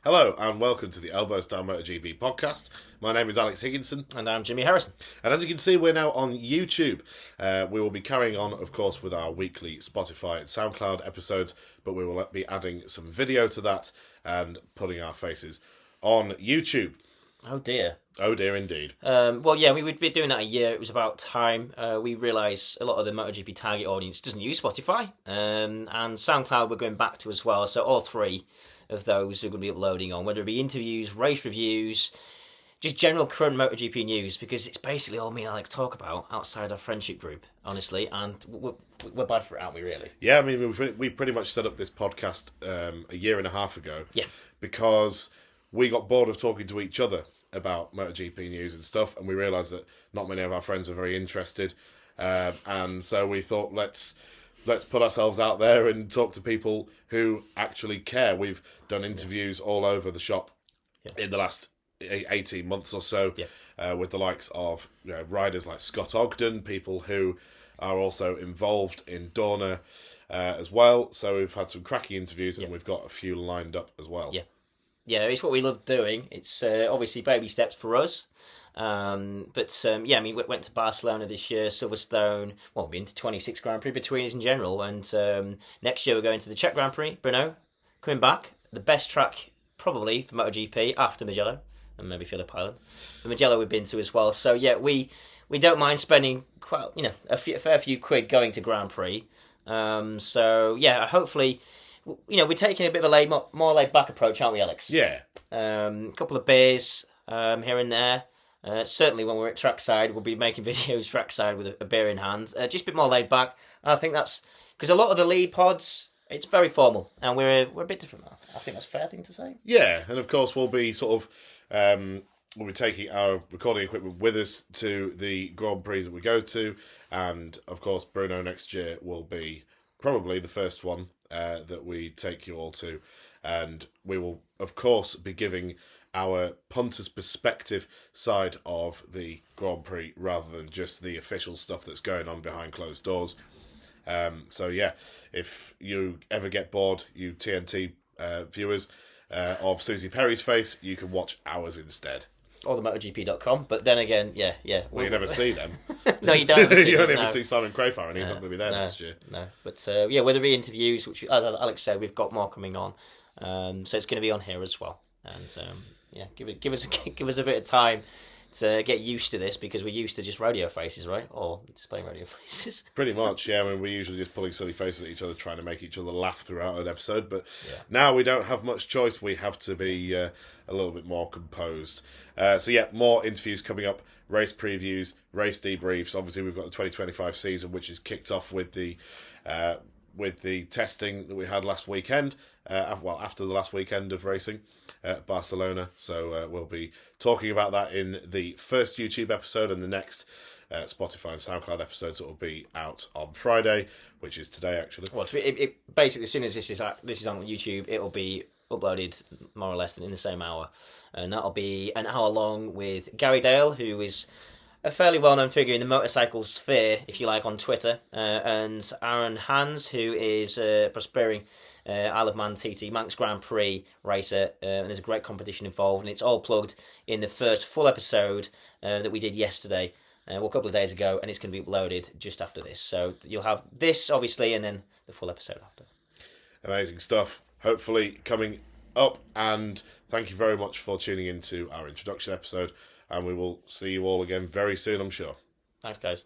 Hello and welcome to the Elbows Down MotoGP podcast. My name is Alex Higginson. And I'm Jimmy Harrison. And as you can see, we're now on YouTube. We will be carrying on, of course, with our weekly Spotify and SoundCloud episodes, but we will be adding some video to that and putting our faces on YouTube. Oh dear. Oh dear indeed. We would be doing that a year. It was about time. We realise a lot of the MotoGP target audience doesn't use Spotify. And SoundCloud we're going back to as well. So all three of those are going to be uploading on, whether it be interviews, race reviews, just general current MotoGP news, because it's basically all me and Alex talk about outside our friendship group, honestly, and we're bad for it, aren't we, really? Yeah, I mean, we pretty much set up this podcast a year and a half ago. Yeah. Because we got bored of talking to each other about MotoGP news and stuff, and we realised that not many of our friends were very interested, and so we thought, let's put ourselves out there and talk to people who actually care. We've done interviews all over the shop in the last 18 months or so with the likes of riders like Scott Ogden, people who are also involved in Dorna as well. So we've had some cracking interviews and we've got a few lined up as well. Yeah, it's what we love doing. It's obviously baby steps for us. We went to Barcelona this year, Silverstone. Well, we've been to 26 Grand Prix between us in general, and next year we're going to the Czech Grand Prix, Brno, coming back. The best track probably for MotoGP after Mugello and maybe Phillip Island. The Mugello we've been to as well. So yeah, we don't mind spending quite a fair few quid going to Grand Prix. Hopefully, we're taking a bit of a more laid back approach, aren't we, Alex? Yeah. A couple of beers here and there. Certainly when we're at trackside, we'll be making videos trackside with a beer in hand. Just a bit more laid back. And I think that's because a lot of the lead pods, it's very formal, and we're a bit different. I think that's a fair thing to say. Yeah, and of course we'll be we'll be taking our recording equipment with us to the Grand Prix that we go to, and of course Brno next year will be probably the first one that we take you all to, and we will of course be giving our punter's perspective side of the Grand Prix rather than just the official stuff that's going on behind closed doors. If you ever get bored, you TNT viewers, of Susie Perry's face, you can watch ours instead. Or the MotoGP.com, but then again, Well, you never see them. No, you don't. You only ever see Simon Crafar, and he's not going to be there next year. No, but whether it be interviews, which, as Alex said, we've got more coming on, so it's going to be on here as well, and give us a bit of time to get used to this, because we're used to just radio faces, right? Or displaying radio faces. Pretty much, yeah. I mean, we're usually just pulling silly faces at each other, trying to make each other laugh throughout an episode. But now we don't have much choice. We have to be a little bit more composed. More interviews coming up, race previews, race debriefs. Obviously, we've got the 2025 season, which is kicked off with the testing that we had last weekend. After the last weekend of racing at Barcelona. So we'll be talking about that in the first YouTube episode, and the next Spotify and SoundCloud episodes that will be out on Friday, which is today actually. Well, basically as soon as this is on YouTube, it'll be uploaded more or less in the same hour, and that'll be an hour long with Gary Dale, who is a fairly well-known figure in the motorcycle sphere, if you like, on Twitter, and Aaron Hans, who is a prospering Isle of Man TT Manx Grand Prix racer, and there's a great competition involved, and it's all plugged in the first full episode that we did yesterday, a couple of days ago, and it's going to be uploaded just after this. So you'll have this, obviously, and then the full episode after. Amazing stuff. Hopefully coming up, and thank you very much for tuning in to our introduction episode, and we will see you all again very soon, I'm sure. Thanks, guys.